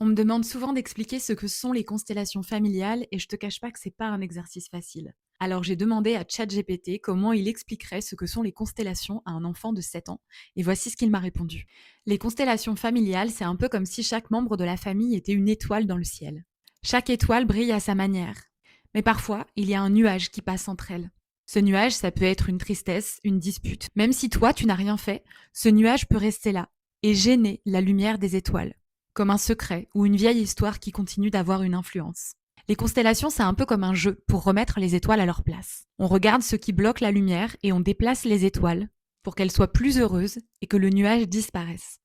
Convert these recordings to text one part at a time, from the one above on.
On me demande souvent d'expliquer ce que sont les constellations familiales et je te cache pas que c'est pas un exercice facile. Alors j'ai demandé à ChatGPT comment il expliquerait ce que sont les constellations à un enfant de 7 ans et voici ce qu'il m'a répondu. Les constellations familiales, c'est un peu comme si chaque membre de la famille était une étoile dans le ciel. Chaque étoile brille à sa manière. Mais parfois, il y a un nuage qui passe entre elles. Ce nuage, ça peut être une tristesse, une dispute. Même si toi, tu n'as rien fait, ce nuage peut rester là et gêner la lumière des étoiles comme un secret ou une vieille histoire qui continue d'avoir une influence. Les constellations, c'est un peu comme un jeu pour remettre les étoiles à leur place. On regarde ce qui bloque la lumière et on déplace les étoiles pour qu'elles soient plus heureuses et que le nuage disparaisse.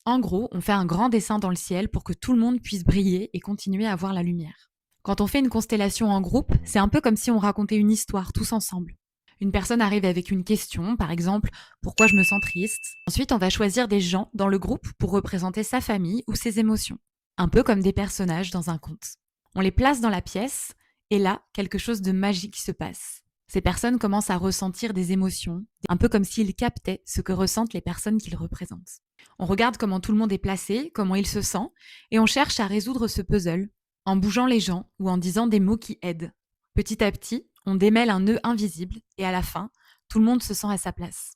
En gros, on fait un grand dessin dans le ciel pour que tout le monde puisse briller et continuer à voir la lumière. Quand on fait une constellation en groupe, c'est un peu comme si on racontait une histoire tous ensemble. Une personne arrive avec une question, par exemple, pourquoi je me sens triste. Ensuite, on va choisir des gens dans le groupe pour représenter sa famille ou ses émotions. Un peu comme des personnages dans un conte. On les place dans la pièce et là, quelque chose de magique se passe. Ces personnes commencent à ressentir des émotions, un peu comme s'ils captaient ce que ressentent les personnes qu'ils représentent. On regarde comment tout le monde est placé, comment il se sent, et on cherche à résoudre ce puzzle en bougeant les gens ou en disant des mots qui aident. Petit à petit, on démêle un nœud invisible et à la fin, tout le monde se sent à sa place.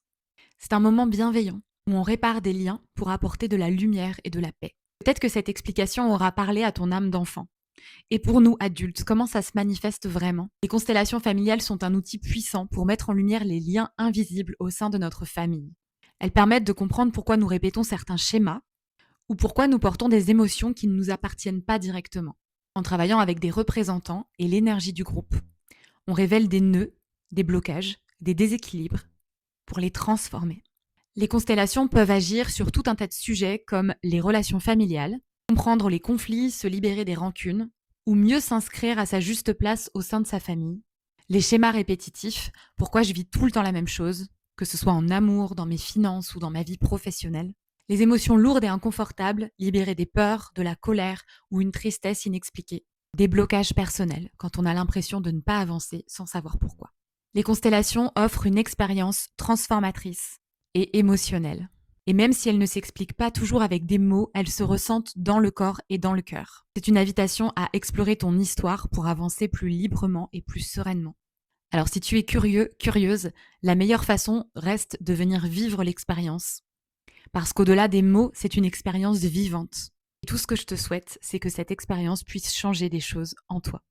C'est un moment bienveillant où on répare des liens pour apporter de la lumière et de la paix. Peut-être que cette explication aura parlé à ton âme d'enfant. Et pour nous, adultes, comment ça se manifeste vraiment? Les constellations familiales sont un outil puissant pour mettre en lumière les liens invisibles au sein de notre famille. Elles permettent de comprendre pourquoi nous répétons certains schémas ou pourquoi nous portons des émotions qui ne nous appartiennent pas directement. En travaillant avec des représentants et l'énergie du groupe, on révèle des nœuds, des blocages, des déséquilibres pour les transformer. Les constellations peuvent agir sur tout un tas de sujets comme les relations familiales, comprendre les conflits, se libérer des rancunes, ou mieux s'inscrire à sa juste place au sein de sa famille. Les schémas répétitifs, pourquoi je vis tout le temps la même chose, que ce soit en amour, dans mes finances ou dans ma vie professionnelle. Les émotions lourdes et inconfortables, libérer des peurs, de la colère ou une tristesse inexpliquée. Des blocages personnels, quand on a l'impression de ne pas avancer sans savoir pourquoi. Les constellations offrent une expérience transformatrice et émotionnelle. Et même si elles ne s'expliquent pas toujours avec des mots, elles se ressentent dans le corps et dans le cœur. C'est une invitation à explorer ton histoire pour avancer plus librement et plus sereinement. Alors si tu es curieux, curieuse, la meilleure façon reste de venir vivre l'expérience. Parce qu'au-delà des mots, c'est une expérience vivante. Et tout ce que je te souhaite, c'est que cette expérience puisse changer des choses en toi.